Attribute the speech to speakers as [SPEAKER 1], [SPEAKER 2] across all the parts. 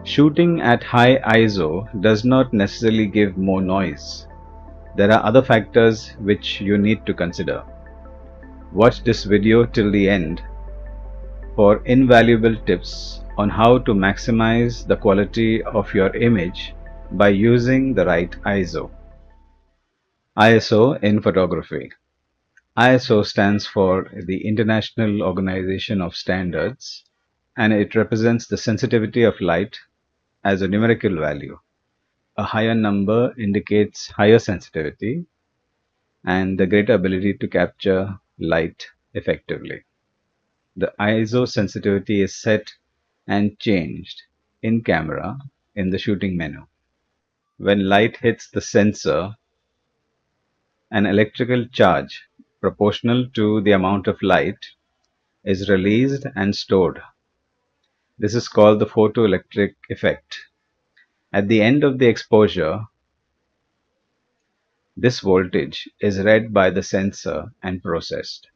[SPEAKER 1] Shooting at high ISO does not necessarily give more noise. There are other factors which you need to consider. Watch this video till the end for invaluable tips on how to maximize the quality of your image by using the right ISO. ISO in photography. ISO stands for the International Organization of Standards, and it represents the sensitivity of light as a numerical value. A higher number indicates higher sensitivity and the greater ability to capture light effectively. The ISO sensitivity is set and changed in camera in the shooting menu. When light hits the sensor, an electrical charge proportional to the amount of light is released and stored. This is called the photoelectric effect. At the end of the exposure, this voltage is read by the sensor and processed.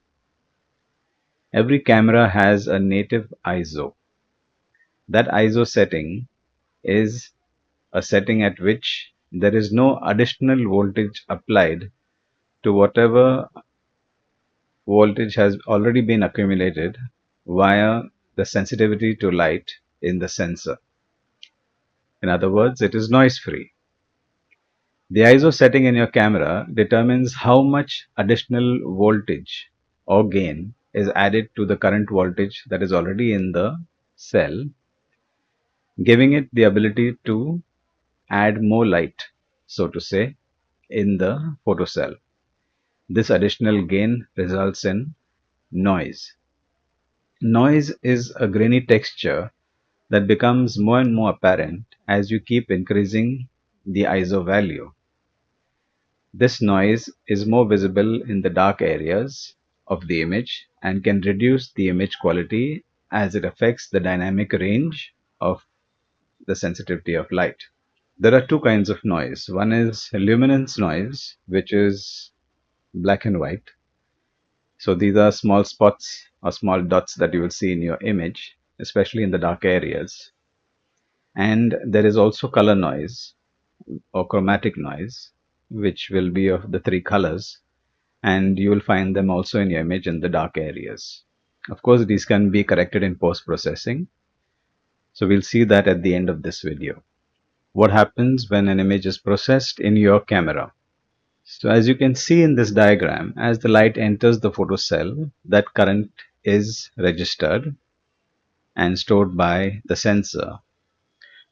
[SPEAKER 1] Every camera has a native ISO. That ISO setting is a setting at which there is no additional voltage applied to whatever voltage has already been accumulated via the sensitivity to light in the sensor. In other words, it is noise free. The ISO setting in your camera determines how much additional voltage or gain is added to the current voltage that is already in the cell, giving it the ability to add more light, so to say, in the photocell. This additional gain results in noise. Noise is a grainy texture that becomes more and more apparent as you keep increasing the ISO value. This noise is more visible in the dark areas of the image and can reduce the image quality as it affects the dynamic range of the sensitivity of light. There are two kinds of noise. One is luminance noise, which is black and white. So these are small spots or small dots that you will see in your image, especially in the dark areas. And there is also color noise or chromatic noise, which will be of the three colors, and you will find them also in your image in the dark areas. Of course, these can be corrected in post-processing. So we'll see that at the end of this video. What happens when an image is processed in your camera? So as you can see in this diagram, as the light enters the photocell, that current is registered and stored by the sensor.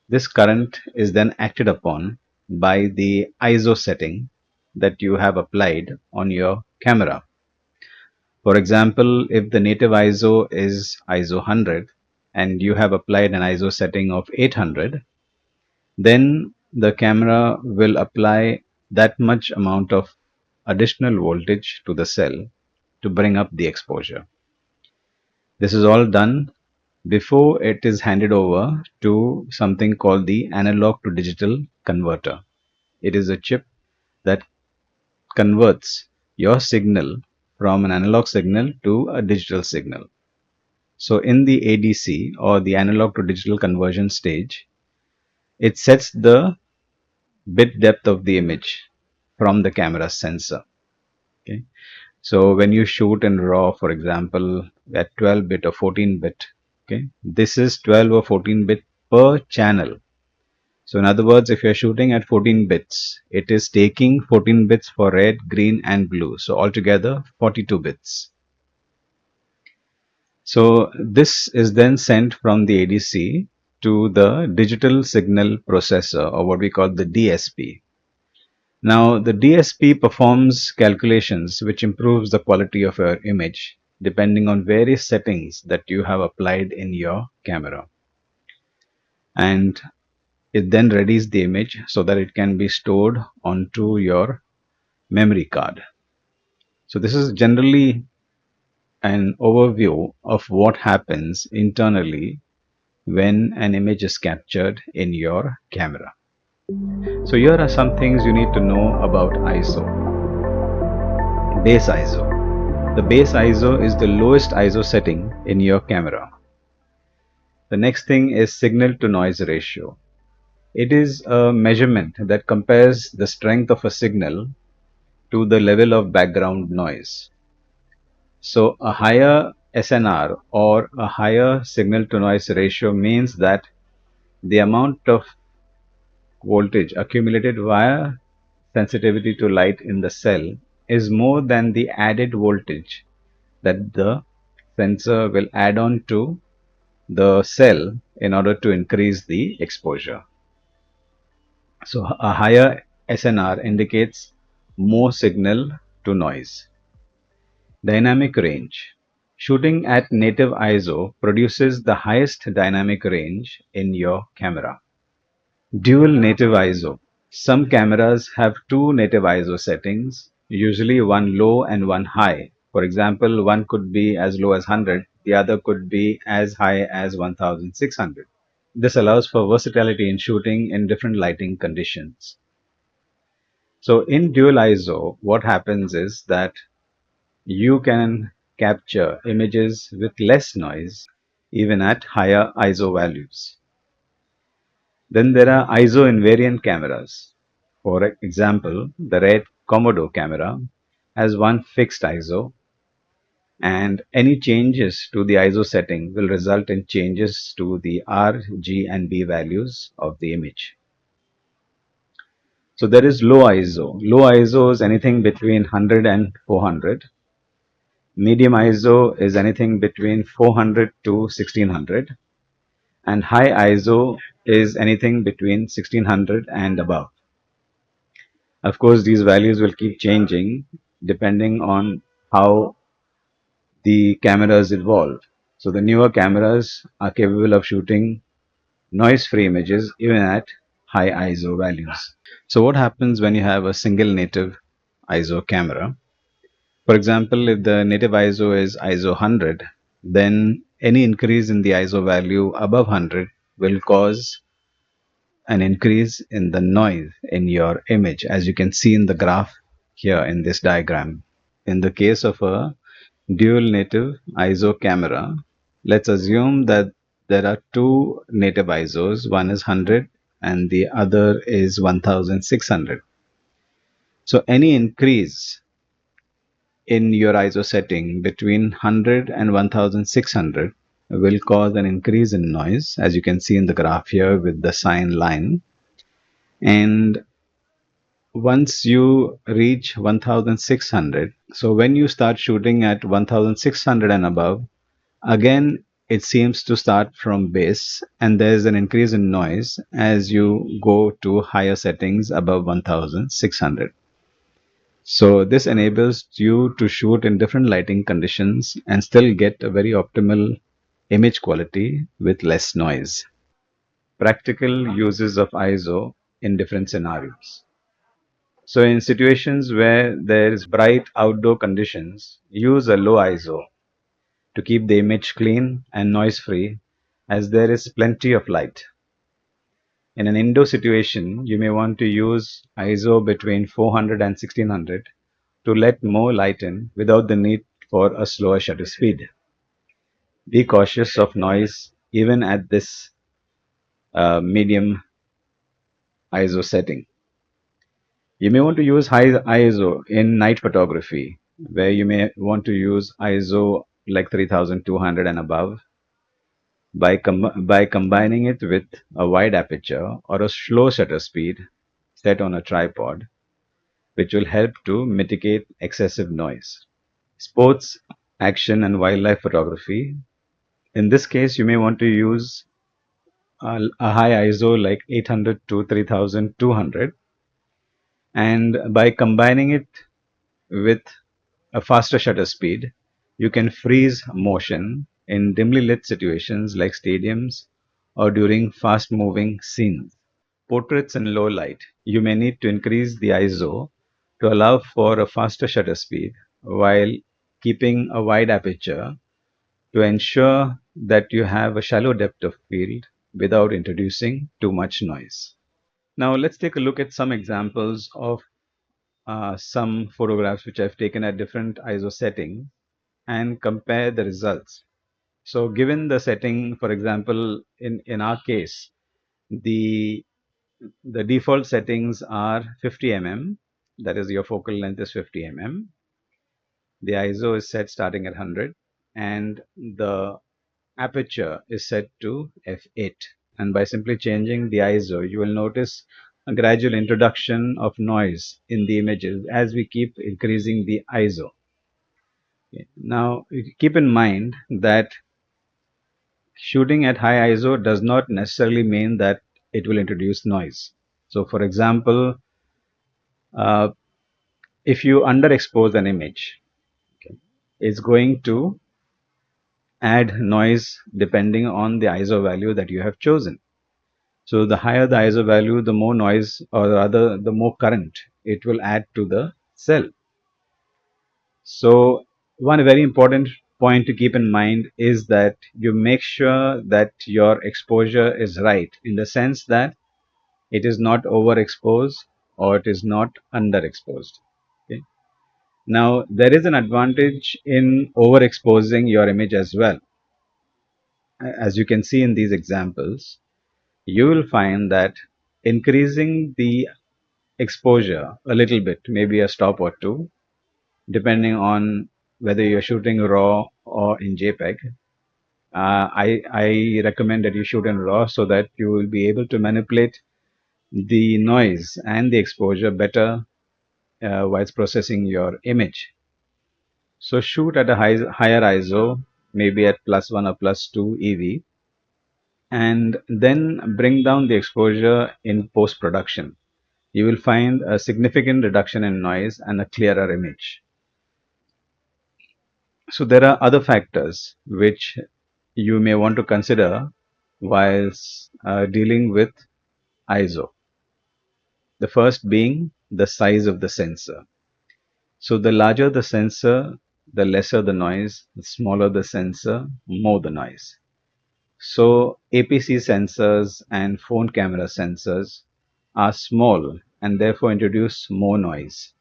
[SPEAKER 1] This current is then acted upon by the ISO setting that you have applied on your camera. For example, if the native ISO is ISO 100 and you have applied an ISO setting of 800, then the camera will apply that much amount of additional voltage to the cell to bring up the exposure. This is all done before it is handed over to something called the analog to digital converter. It is a chip that converts your signal from an analog signal to a digital signal. So in the ADC, or the analog to digital conversion stage, it sets the bit depth of the image from the camera sensor. Okay. So when you shoot in RAW, for example, at 12 bit or 14 bit, okay, this is 12 or 14 bit per channel. So in other words, if you're shooting at 14 bits, it is taking 14 bits for red, green and blue. So altogether 42 bits. So this is then sent from the ADC to the digital signal processor, or what we call the DSP. Now the DSP performs calculations which improves the quality of your image depending on various settings that you have applied in your camera. And it then readies the image so that it can be stored onto your memory card. So this is generally an overview of what happens internally when an image is captured in your camera. So here are some things you need to know about ISO. Base ISO. The base ISO is the lowest ISO setting in your camera. The next thing is signal to noise ratio. It is a measurement that compares the strength of a signal to the level of background noise. So a higher SNR or a higher signal to noise ratio means that the amount of voltage accumulated via sensitivity to light in the cell is more than the added voltage that the sensor will add on to the cell in order to increase the exposure. So a higher SNR indicates more signal to noise. Dynamic range. Shooting at native ISO produces the highest dynamic range in your camera. Dual native ISO. Some cameras have two native ISO settings, usually one low and one high. For example, one could be as low as 100, the other could be as high as 1600. This allows for versatility in shooting in different lighting conditions. So in dual ISO, what happens is that you can capture images with less noise even at higher ISO values. Then there are ISO invariant cameras. For example, the red Komodo camera has one fixed ISO, and any changes to the ISO setting will result in changes to the R, G, and B values of the image. So there is low ISO. Low ISO is anything between 100 and 400. Medium ISO is anything between 400 to 1600. And high ISO is anything between 1600 and above. Of course, these values will keep changing depending on how the cameras evolve. So the newer cameras are capable of shooting noise-free images even at high ISO values. So what happens when you have a single native ISO camera? For example, if the native ISO is ISO 100, then any increase in the ISO value above 100 will cause an increase in the noise in your image, as you can see in the graph here in this diagram. In the case of a dual native ISO camera, let's assume that there are two native ISOs, one is 100 and the other is 1600. So any increase in your ISO setting between 100 and 1600 will cause an increase in noise, as you can see in the graph here with the sine line. And once you reach 1600, so when you start shooting at 1600 and above, again it seems to start from base and there's an increase in noise as you go to higher settings above 1600. So this enables you to shoot in different lighting conditions and still get a very optimal image quality with less noise. Practical uses of ISO in different scenarios. So in situations where there is bright outdoor conditions, use a low ISO to keep the image clean and noise free as there is plenty of light. In an indoor situation, you may want to use ISO between 400 and 1600 to let more light in without the need for a slower shutter speed. Be cautious of noise even at this medium ISO setting. You may want to use high ISO in night photography, where you may want to use ISO like 3200 and above by combining it with a wide aperture or a slow shutter speed set on a tripod, which will help to mitigate excessive noise. Sports, action, and wildlife photography. In this case, you may want to use a high ISO like 800 to 3200, and by combining it with a faster shutter speed, you can freeze motion in dimly lit situations like stadiums or during fast moving scenes. Portraits in low light, you may need to increase the ISO to allow for a faster shutter speed while keeping a wide aperture to ensure that you have a shallow depth of field without introducing too much noise. Now let's take a look at some examples of some photographs which I've taken at different ISO settings and compare the results. So given the setting, for example, in our case, the the default settings are 50 mm, that is your focal length is 50 mm. The ISO is set starting at 100, and the aperture is set to f8. And by simply changing the ISO, you will notice a gradual introduction of noise in the images as we keep increasing the ISO. Okay. Now, keep in mind that shooting at high ISO does not necessarily mean that it will introduce noise. So, for example, uh, if you underexpose an image, okay, it's going to add noise depending on the ISO value that you have chosen. So the higher the ISO value, the more noise, or rather the more current it will add to the cell. So one very important point to keep in mind is that you make sure that your exposure is right, in the sense that it is not overexposed or it is not underexposed. Okay. Now there is an advantage in overexposing your image as well. As you can see in these examples, you will find that increasing the exposure a little bit, maybe a stop or two, depending on whether you're shooting raw or in JPEG. I recommend that you shoot in raw so that you will be able to manipulate the noise and the exposure better whilst processing your image. So shoot at a higher ISO, maybe at +1 or +2 EV, and then bring down the exposure in post-production. You will find a significant reduction in noise and a clearer image. So there are other factors which you may want to consider whilst dealing with ISO. The first being the size of the sensor. So the larger the sensor, the lesser the noise, the smaller the sensor, more the noise. So APC sensors and phone camera sensors are small and therefore introduce more noise.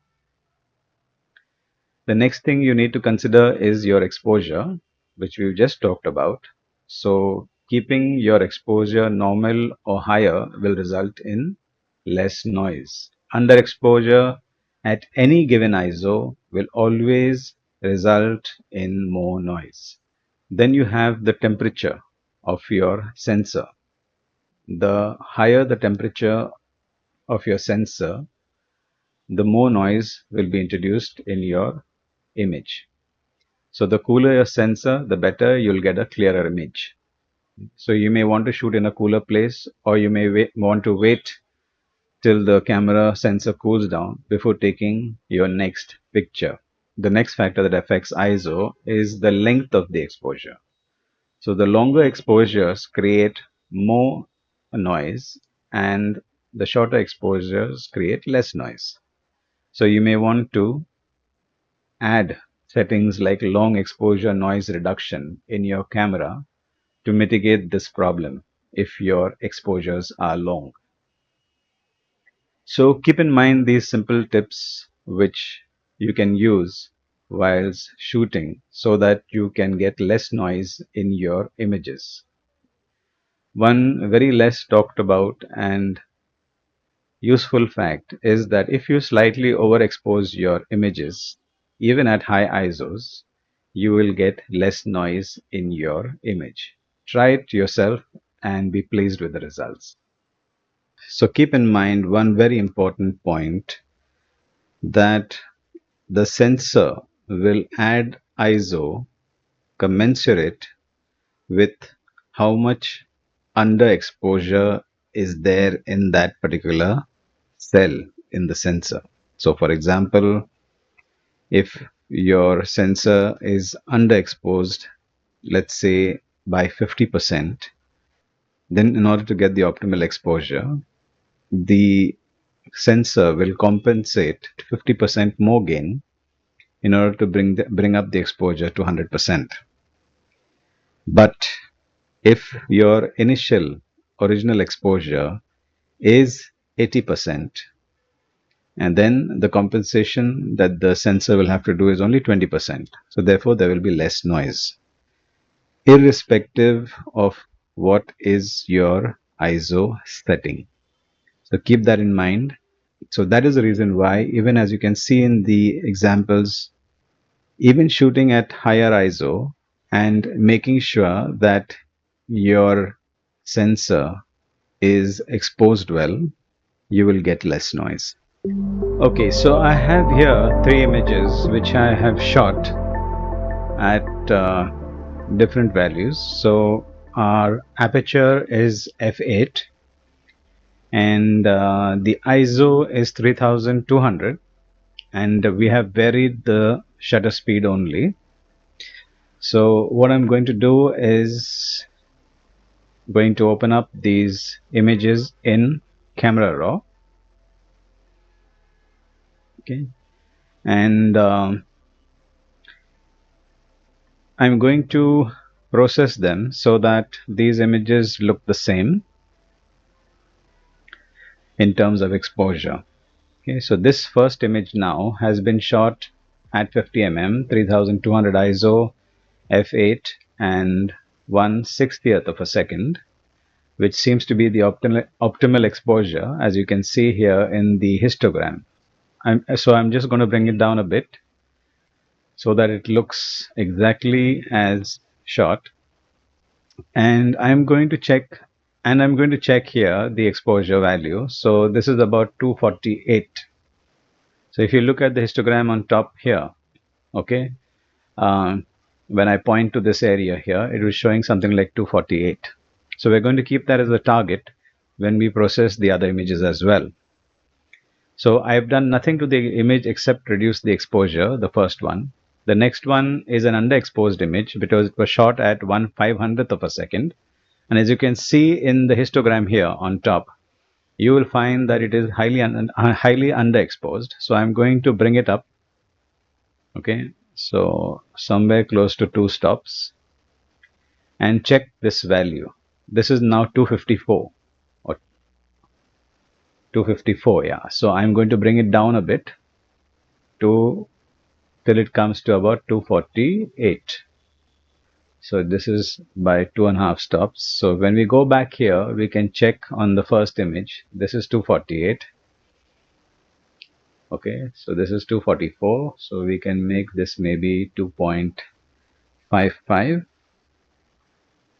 [SPEAKER 1] The next thing you need to consider is your exposure, which we've just talked about. So keeping your exposure normal or higher will result in less noise. Underexposure at any given ISO will always result in more noise. Then you have the temperature of your sensor. The higher the temperature of your sensor, the more noise will be introduced in your image. So the cooler your sensor, the better you'll get a clearer image. So you may want to shoot in a cooler place, or you may want to wait till the camera sensor cools down before taking your next picture. The next factor that affects ISO is the length of the exposure. So the longer exposures create more noise, and the shorter exposures create less noise. So you may want to add settings like long exposure noise reduction in your camera to mitigate this problem if your exposures are long. So keep in mind these simple tips which you can use whilst shooting so that you can get less noise in your images. One very less talked about and useful fact is that if you slightly overexpose your images, even at high ISOs, you will get less noise in your image. Try it yourself and be pleased with the results. So keep in mind one very important point, that the sensor will add ISO commensurate with how much underexposure is there in that particular cell in the sensor. So for example, if your sensor is underexposed, let's say by 50%, then in order to get the optimal exposure, the sensor will compensate 50% more gain in order to bring up the exposure to 100%. But if your initial original exposure is 80%, and then the compensation that the sensor will have to do is only 20%. So therefore there will be less noise. irrespective of what is your ISO setting. So keep that in mind. So that is the reason why, even as you can see in the examples, even shooting at higher ISO and making sure that your sensor is exposed well, you will get less noise. Okay, so I have here three images which I have shot at different values. So our aperture is f8 and the ISO is 3200, and we have varied the shutter speed only. So what I'm going to do is going to open up these images in Camera Raw. Okay, and I'm going to process them so that these images look the same in terms of exposure. Okay, so this first image now has been shot at 50 mm, 3200 ISO, f8 and 1/60th of a second, which seems to be the optimal exposure, as you can see here in the histogram. So I'm just going to bring it down a bit so that it looks exactly as shot. And I'm going to check here the exposure value. So this is about 248. So if you look at the histogram on top here, okay, when I point to this area here, it was showing something like 248. So we're going to keep that as a target when we process the other images as well. So I've done nothing to the image except reduce the exposure, the first one. The next one is an underexposed image because it was shot at 1/500th of a second. And as you can see in the histogram here on top, you will find that it is highly underexposed. So I'm going to bring it up. Okay, so somewhere close to 2 stops and check this value. This is now 254 or 254. Yeah, so I'm going to bring it down a bit to till it comes to about 248. So this is by 2.5 stops. So when we go back here, we can check on the first image. This is 248. Okay, so this is 244. So we can make this maybe 2.55,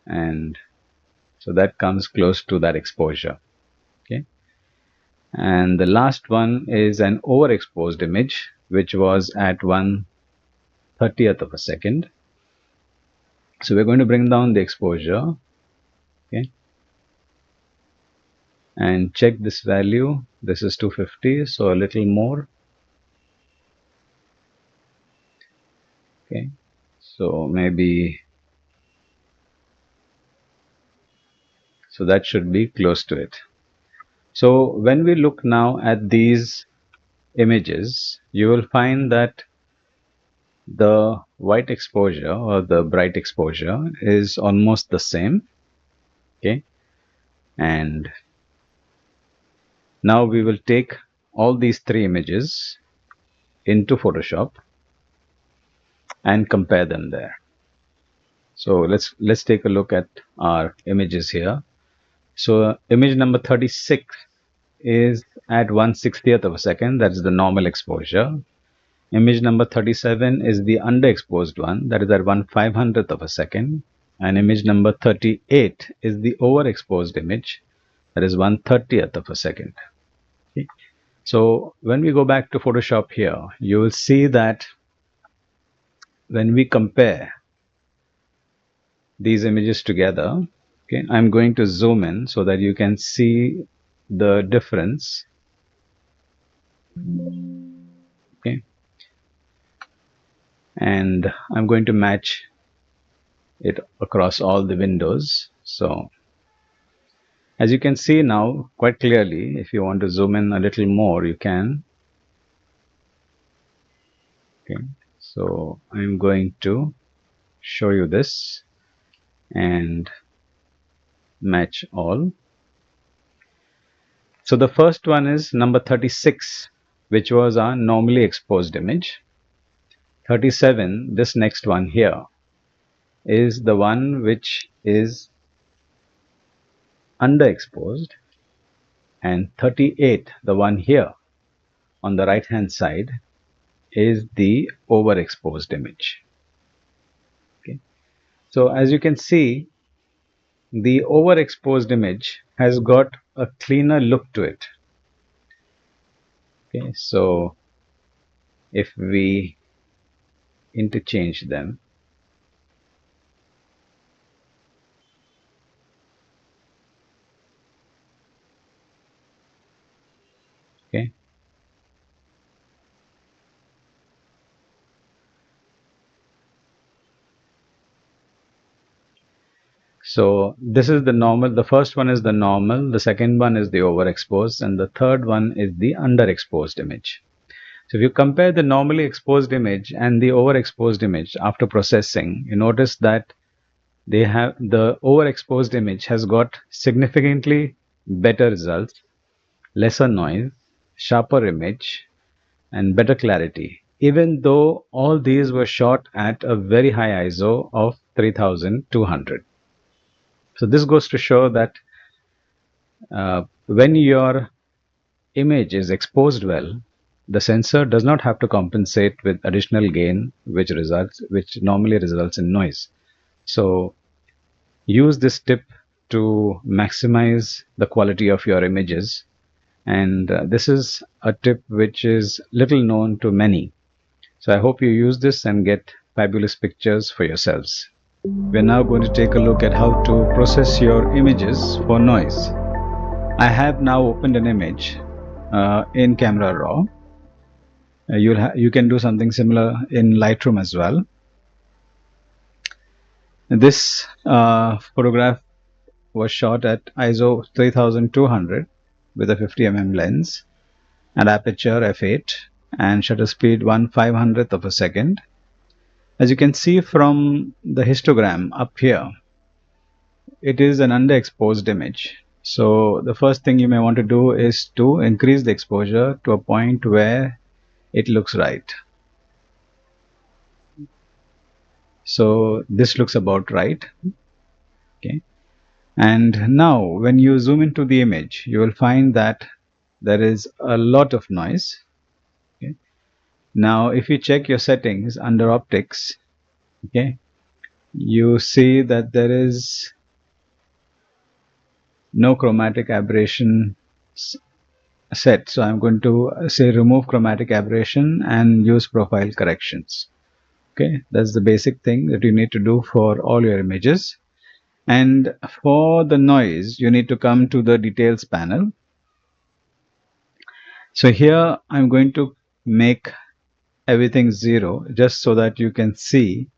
[SPEAKER 1] and so that comes close to that exposure. Okay, and the last one is an overexposed image, which was at 1/30th of a second. So we're going to bring down the exposure. Okay, and check this value. This is 250, so a little more. Okay, so maybe, so that should be close to it. So when we look now at these images, you will find that the white exposure or the bright exposure is almost the same. Okay, and now we will take all these three images into Photoshop and compare them there. So let's take a look at our images here. So image number 36 is at 1/60th of a second. That's the normal exposure. Image number 37 is the underexposed one, that is at 1/500th of a second. And image number 38 is the overexposed image, that is 1/30th of a second. Okay. So when we go back to Photoshop here, you will see that when we compare these images together, okay, I'm going to zoom in so that you can see the difference. Okay, and I'm going to match it across all the windows. So as you can see now quite clearly, if you want to zoom in a little more, you can. Okay, so I'm going to show you this and match all. So the first one is number 36, which was our normally exposed image. 37, this next one here, is the one which is underexposed, and 38, the one here on the right hand side, is the overexposed image. Okay. So as you can see, the overexposed image has got a cleaner look to it. Okay, so if we interchange them, okay, so this is the normal. The first one is the normal, the second one is the overexposed, and the third one is the underexposed image. So if you compare the normally exposed image and the overexposed image after processing, you notice that the overexposed image has got significantly better results, lesser noise, sharper image, and better clarity, even though all these were shot at a very high ISO of 3200. So this goes to show that when your image is exposed well, the sensor does not have to compensate with additional gain, which normally results in noise. So use this tip to maximize the quality of your images, and this is a tip which is little known to many. So I hope you use this and get fabulous pictures for yourselves. We're now going to take a look at how to process your images for noise. I have now opened an image in Camera Raw. You can do something similar in Lightroom as well. This photograph was shot at ISO 3200 with a 50 mm lens and aperture f8 and shutter speed 1/500th of a second. As you can see from the histogram up here, it is an underexposed image. So the first thing you may want to do is to increase the exposure to a point where it looks right. So this looks about right. Okay. And now when you zoom into the image, you will find that there is a lot of noise. Okay. Now if you check your settings under optics, okay, you see that there is no chromatic aberration set. So I'm going to say remove chromatic aberration and use profile corrections. Okay, that's the basic thing that you need to do for all your images. And for the noise, you need to come to the details panel. So here I'm going to make everything 0 just so that you can see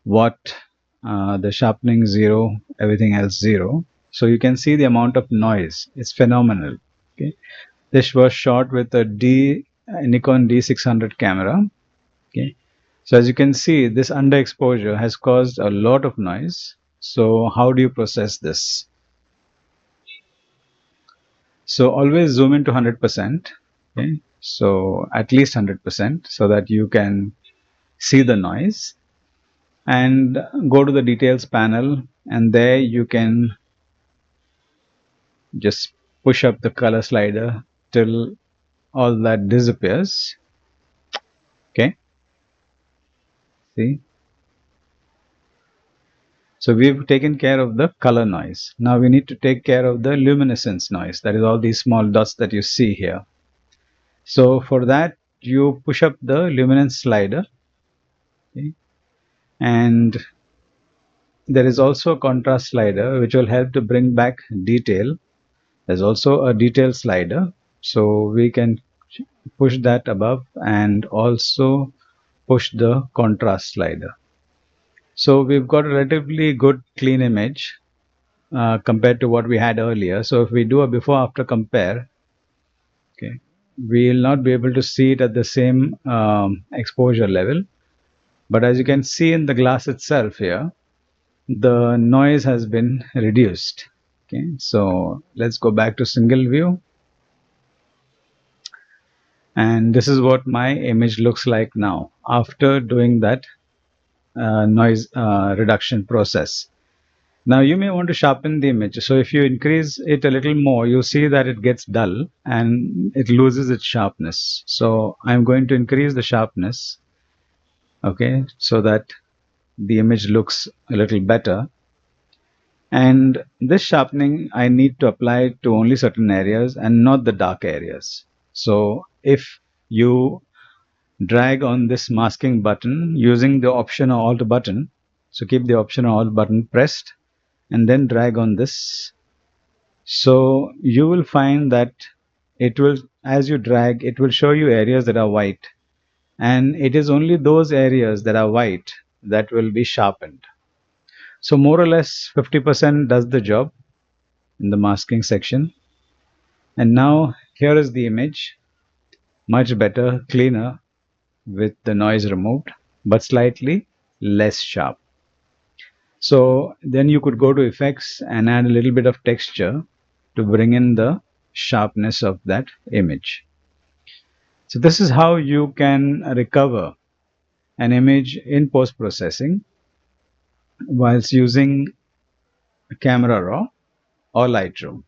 [SPEAKER 1] what the sharpening 0, everything else 0. So you can see the amount of noise. It's phenomenal. Okay. This was shot with a Nikon D600 camera. Okay. So as you can see, this underexposure has caused a lot of noise. So how do you process this? So always zoom into 100%. Okay. So at least 100% so that you can see the noise, and go to the details panel, and there you can just push up the color slider till all that disappears. Okay, see, so we've taken care of the color noise. Now we need to take care of the luminescence noise, that is all these small dots that you see here. So for that, you push up the luminance slider. Okay. And there is also a contrast slider which will help to bring back detail. There's also a detail slider, so we can push that above and also push the contrast slider. So we've got a relatively good clean image compared to what we had earlier. So if we do a before after compare, okay, we'll not be able to see it at the same exposure level. But as you can see in the glass itself here, the noise has been reduced. Okay, so let's go back to single view. And this is what my image looks like now after doing that noise reduction process. Now you may want to sharpen the image. So if you increase it a little more, you see that it gets dull and it loses its sharpness. So I'm going to increase the sharpness, okay, so that the image looks a little better. And this sharpening I need to apply to only certain areas and not the dark areas. So if you drag on this masking button using the Option or Alt button, so keep the Option or Alt button pressed and then drag on this. So you will find that it will, as you drag, it will show you areas that are white, and it is only those areas that are white that will be sharpened. So more or less 50% does the job in the masking section. And now here is the image, much better, cleaner, with the noise removed, but slightly less sharp. So then you could go to effects and add a little bit of texture to bring in the sharpness of that image. So this is how you can recover an image in post-processing whilst using Camera Raw or Lightroom.